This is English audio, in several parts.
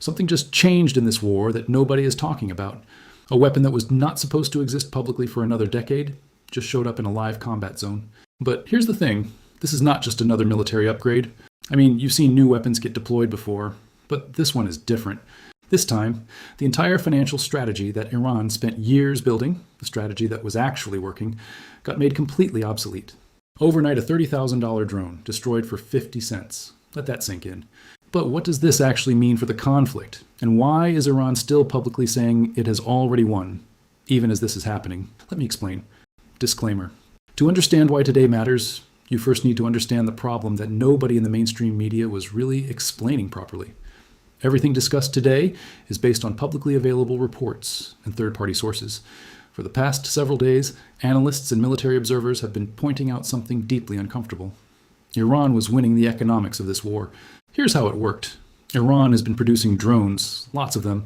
Something just changed in this war that nobody is talking about. A weapon that was not supposed to exist publicly for another decade just showed up in a live combat zone. But here's the thing, this is not just another military upgrade. I mean, you've seen new weapons get deployed before, but this one is different. This time, the entire financial strategy that Iran spent years building, the strategy that was actually working, got made completely obsolete. Overnight, a $30,000 drone destroyed for 50 cents. Let that sink in. But what does this actually mean for the conflict? And why is Iran still publicly saying it has already won, even as this is happening? Let me explain. Disclaimer. To understand why today matters, you first need to understand the problem that nobody in the mainstream media was really explaining properly. Everything discussed today is based on publicly available reports and third-party sources. For the past several days, analysts and military observers have been pointing out something deeply uncomfortable. Iran was winning the economics of this war. Here's how it worked. Iran has been producing drones, lots of them.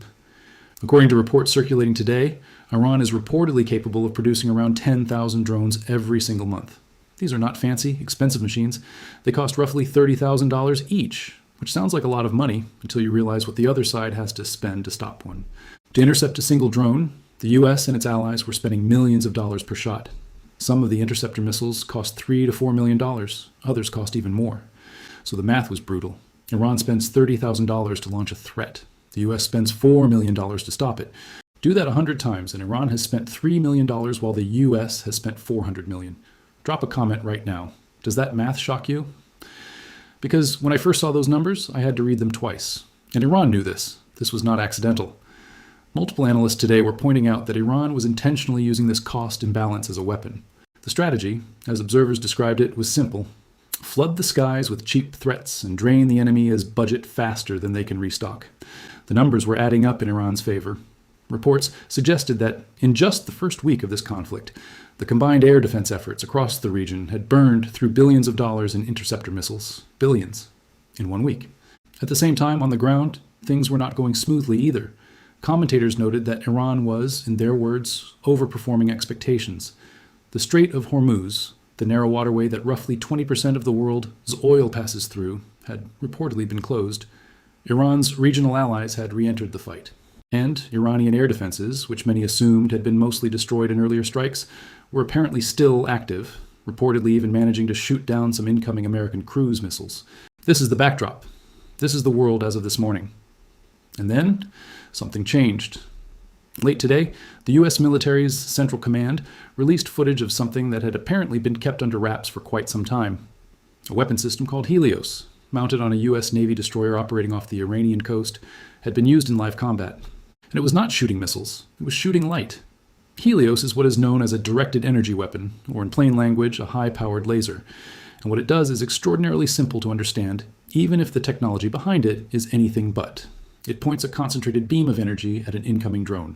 According to reports circulating today, Iran is reportedly capable of producing around 10,000 drones every single month. These are not fancy, expensive machines. They cost roughly $30,000 each, which sounds like a lot of money until you realize what the other side has to spend to stop one. To intercept a single drone, the US and its allies were spending millions of dollars per shot. Some of the interceptor missiles cost $3 to $4 million. Others cost even more. So the math was brutal. Iran spends $30,000 to launch a threat. The US spends $4 million to stop it. Do that 100 times, and Iran has spent $3 million while the US has spent $400 million. Drop a comment right now. Does that math shock you? Because when I first saw those numbers, I had to read them twice. And Iran knew this. This was not accidental. Multiple analysts today were pointing out that Iran was intentionally using this cost imbalance as a weapon. The strategy, as observers described it, was simple. Flood the skies with cheap threats and drain the enemy's budget faster than they can restock. The numbers were adding up in Iran's favor. Reports suggested that in just the first week of this conflict, the combined air defense efforts across the region had burned through billions of dollars in interceptor missiles. Billions. In 1 week. At the same time, on the ground, things were not going smoothly either. Commentators noted that Iran was, in their words, overperforming expectations. The Strait of Hormuz, the narrow waterway that roughly 20% of the world's oil passes through, had reportedly been closed. Iran's regional allies had re-entered the fight. And Iranian air defenses, which many assumed had been mostly destroyed in earlier strikes, were apparently still active, reportedly even managing to shoot down some incoming American cruise missiles. This is the backdrop. This is the world as of this morning. And then, something changed. Late today, the U.S. military's Central Command released footage of something that had apparently been kept under wraps for quite some time. A weapon system called HELIOS, mounted on a U.S. Navy destroyer operating off the Iranian coast, had been used in live combat. And it was not shooting missiles, it was shooting light. HELIOS is what is known as a directed energy weapon, or in plain language, a high-powered laser. And what it does is extraordinarily simple to understand, even if the technology behind it is anything but. It points a concentrated beam of energy at an incoming drone.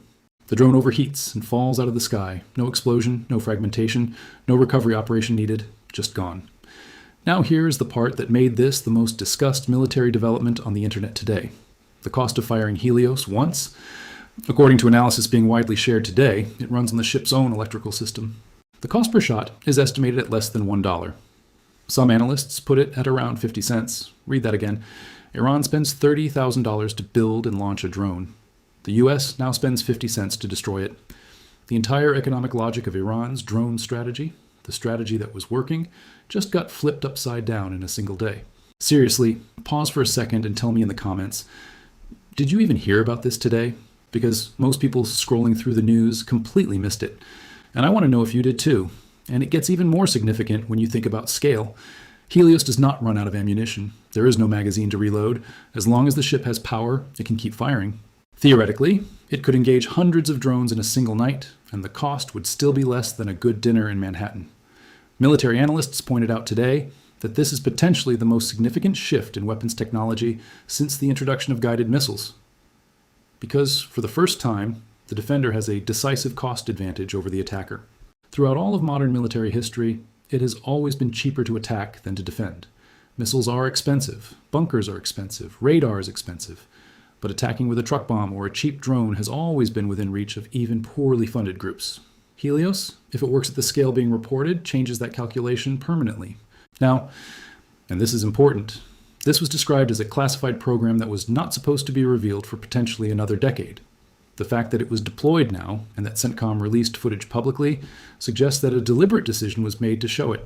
The drone overheats and falls out of the sky. No explosion, no fragmentation, no recovery operation needed, just gone. Now here is the part that made this the most discussed military development on the internet today. The cost of firing HELIOS once. According to analysis being widely shared today, it runs on the ship's own electrical system. The cost per shot is estimated at less than $1. Some analysts put it at around 50 cents. Read that again. Iran spends $30,000 to build and launch a drone. The US now spends 50 cents to destroy it. The entire economic logic of Iran's drone strategy, the strategy that was working, just got flipped upside down in a single day. Seriously, pause for a second and tell me in the comments, did you even hear about this today? Because most people scrolling through the news completely missed it. And I want to know if you did too. And it gets even more significant when you think about scale. HELIOS does not run out of ammunition. There is no magazine to reload. As long as the ship has power, it can keep firing. Theoretically, it could engage hundreds of drones in a single night, and the cost would still be less than a good dinner in Manhattan. Military analysts pointed out today that this is potentially the most significant shift in weapons technology since the introduction of guided missiles. Because, for the first time, the defender has a decisive cost advantage over the attacker. Throughout all of modern military history, it has always been cheaper to attack than to defend. Missiles are expensive, bunkers are expensive, radar is expensive, but attacking with a truck bomb or a cheap drone has always been within reach of even poorly funded groups. HELIOS, if it works at the scale being reported, changes that calculation permanently. Now, and this is important, This was described as a classified program that was not supposed to be revealed for potentially another decade. The fact that it was deployed now and that CENTCOM released footage publicly suggests that a deliberate decision was made to show it,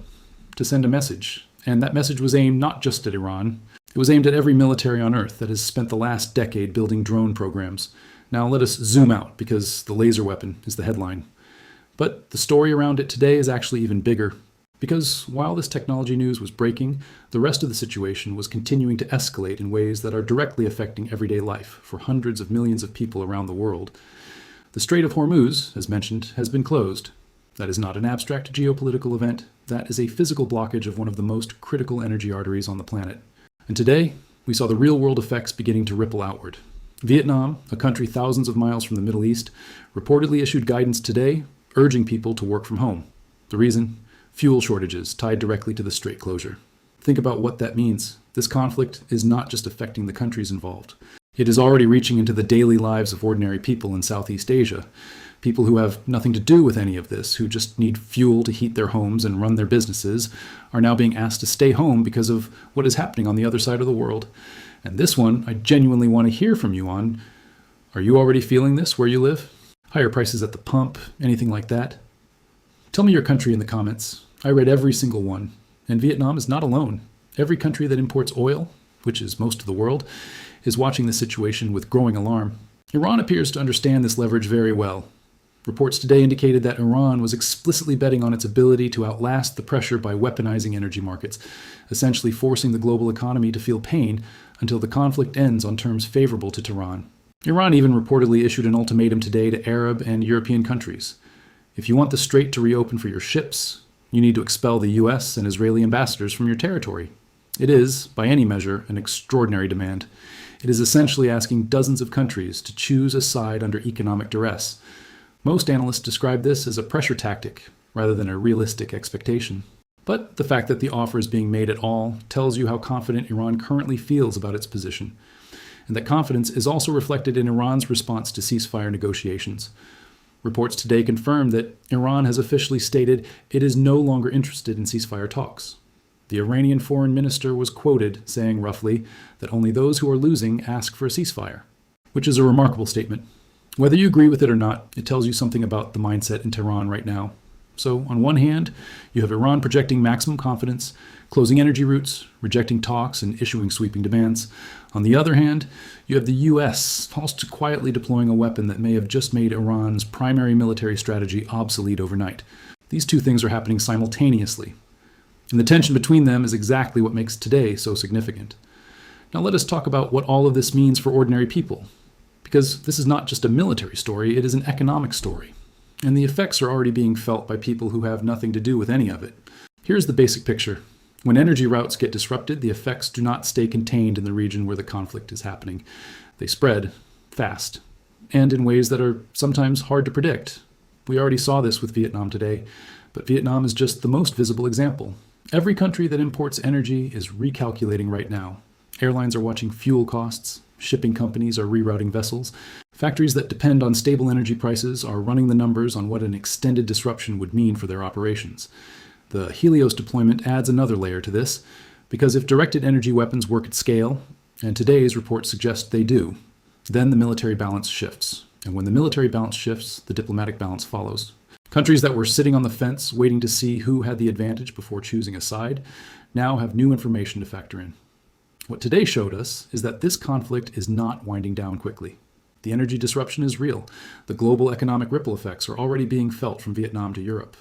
to send a message. And that message was aimed not just at Iran. It was aimed at every military on Earth that has spent the last decade building drone programs. Now let us zoom out, because the laser weapon is the headline. But the story around it today is actually even bigger. Because while this technology news was breaking, the rest of the situation was continuing to escalate in ways that are directly affecting everyday life for hundreds of millions of people around the world. The Strait of Hormuz, as mentioned, has been closed. That is not an abstract geopolitical event. That is a physical blockage of one of the most critical energy arteries on the planet. And today, we saw the real-world effects beginning to ripple outward. Vietnam, a country thousands of miles from the Middle East, reportedly issued guidance today urging people to work from home. The reason? Fuel shortages tied directly to the strait closure. Think about what that means. This conflict is not just affecting the countries involved. It is already reaching into the daily lives of ordinary people in Southeast Asia. People who have nothing to do with any of this, who just need fuel to heat their homes and run their businesses, are now being asked to stay home because of what is happening on the other side of the world. And this one, I genuinely want to hear from you on. Are you already feeling this where you live? Higher prices at the pump, anything like that? Tell me your country in the comments. I read every single one. And Vietnam is not alone. Every country that imports oil, which is most of the world, is watching the situation with growing alarm. Iran appears to understand this leverage very well. Reports today indicated that Iran was explicitly betting on its ability to outlast the pressure by weaponizing energy markets, essentially forcing the global economy to feel pain until the conflict ends on terms favorable to Tehran. Iran even reportedly issued an ultimatum today to Arab and European countries. If you want the strait to reopen for your ships, you need to expel the US and Israeli ambassadors from your territory. It is, by any measure, an extraordinary demand. It is essentially asking dozens of countries to choose a side under economic duress. Most analysts describe this as a pressure tactic rather than a realistic expectation. But the fact that the offer is being made at all tells you how confident Iran currently feels about its position. And that confidence is also reflected in Iran's response to ceasefire negotiations. Reports today confirm that Iran has officially stated it is no longer interested in ceasefire talks. The Iranian foreign minister was quoted saying roughly that only those who are losing ask for a ceasefire, which is a remarkable statement. Whether you agree with it or not, it tells you something about the mindset in Tehran right now. So, on one hand, you have Iran projecting maximum confidence, closing energy routes, rejecting talks, and issuing sweeping demands. On the other hand, you have the US also quietly deploying a weapon that may have just made Iran's primary military strategy obsolete overnight. These two things are happening simultaneously. And the tension between them is exactly what makes today so significant. Now let us talk about what all of this means for ordinary people. Because this is not just a military story, it is an economic story. And the effects are already being felt by people who have nothing to do with any of it. Here's the basic picture. When energy routes get disrupted, the effects do not stay contained in the region where the conflict is happening. They spread fast, and in ways that are sometimes hard to predict. We already saw this with Vietnam today, but Vietnam is just the most visible example. Every country that imports energy is recalculating right now. Airlines are watching fuel costs. Shipping companies are rerouting vessels. Factories that depend on stable energy prices are running the numbers on what an extended disruption would mean for their operations. The HELIOS deployment adds another layer to this, because if directed energy weapons work at scale, and today's reports suggest they do, then the military balance shifts. And when the military balance shifts, the diplomatic balance follows. Countries that were sitting on the fence waiting to see who had the advantage before choosing a side now have new information to factor in. What today showed us is that this conflict is not winding down quickly. The energy disruption is real. The global economic ripple effects are already being felt from Vietnam to Europe.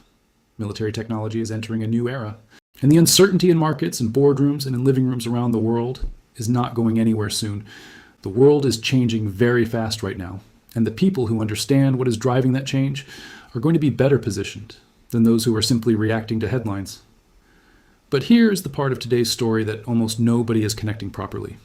Military technology is entering a new era. And the uncertainty in markets and boardrooms and in living rooms around the world is not going anywhere soon. The world is changing very fast right now. And the people who understand what is driving that change are going to be better positioned than those who are simply reacting to headlines. But here is the part of today's story that almost nobody is connecting properly.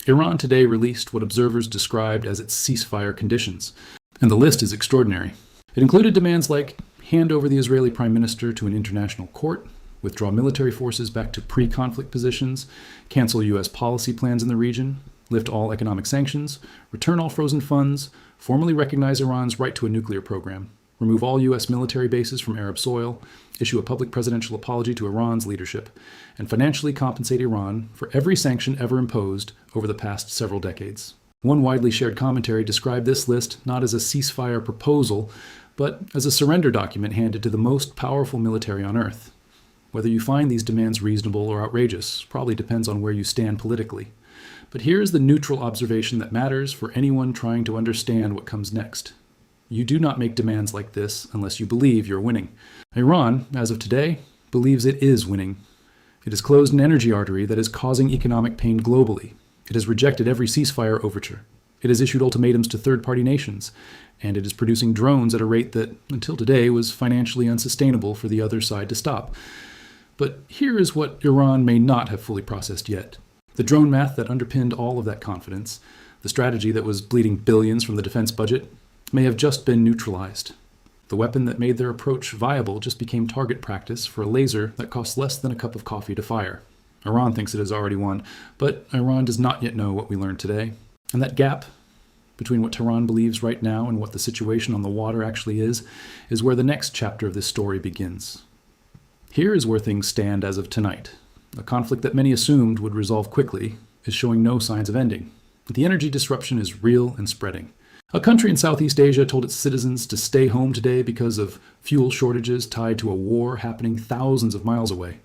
Iran today released what observers described as its ceasefire conditions, and the list is extraordinary. It included demands like hand over the Israeli prime minister to an international court, withdraw military forces back to pre-conflict positions, cancel U.S. policy plans in the region, lift all economic sanctions, return all frozen funds, formally recognize Iran's right to a nuclear program. remove all U.S. military bases from Arab soil, issue a public presidential apology to Iran's leadership, and financially compensate Iran for every sanction ever imposed over the past several decades. One widely shared commentary described this list not as a ceasefire proposal, but as a surrender document handed to the most powerful military on earth. Whether you find these demands reasonable or outrageous probably depends on where you stand politically. But here is the neutral observation that matters for anyone trying to understand what comes next. You do not make demands like this unless you believe you're winning. Iran, as of today, believes it is winning. It has closed an energy artery that is causing economic pain globally. It has rejected every ceasefire overture. It has issued ultimatums to third-party nations, and it is producing drones at a rate that, until today, was financially unsustainable for the other side to stop. But here is what Iran may not have fully processed yet. The drone math that underpinned all of that confidence, the strategy that was bleeding billions from the defense budget, may have just been neutralized. The weapon that made their approach viable just became target practice for a laser that costs less than a cup of coffee to fire. Iran thinks it has already won, but Iran does not yet know what we learned today. And that gap between what Tehran believes right now and what the situation on the water actually is where the next chapter of this story begins. Here is where things stand as of tonight. A conflict that many assumed would resolve quickly is showing no signs of ending. The energy disruption is real and spreading. A country in Southeast Asia told its citizens to stay home today because of fuel shortages tied to a war happening thousands of miles away.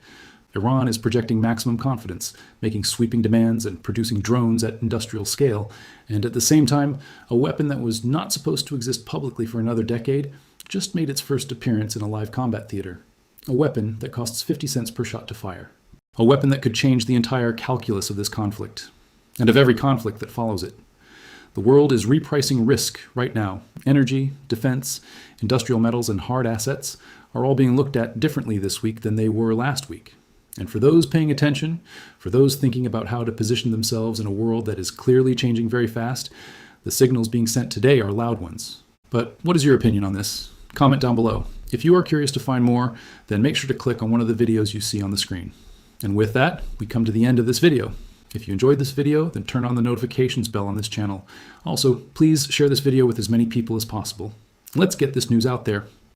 Iran is projecting maximum confidence, making sweeping demands and producing drones at industrial scale, and at the same time, a weapon that was not supposed to exist publicly for another decade just made its first appearance in a live combat theater. A weapon that costs 50 cents per shot to fire. A weapon that could change the entire calculus of this conflict, and of every conflict that follows it. The world is repricing risk right now. Energy, defense, industrial metals, and hard assets are all being looked at differently this week than they were last week. And for those paying attention, for those thinking about how to position themselves in a world that is clearly changing very fast, the signals being sent today are loud ones. But what is your opinion on this? Comment down below. If you are curious to find more, then make sure to click on one of the videos you see on the screen. And with that, we come to the end of this video. If you enjoyed this video, then turn on the notifications bell on this channel. Also, please share this video with as many people as possible. Let's get this news out there.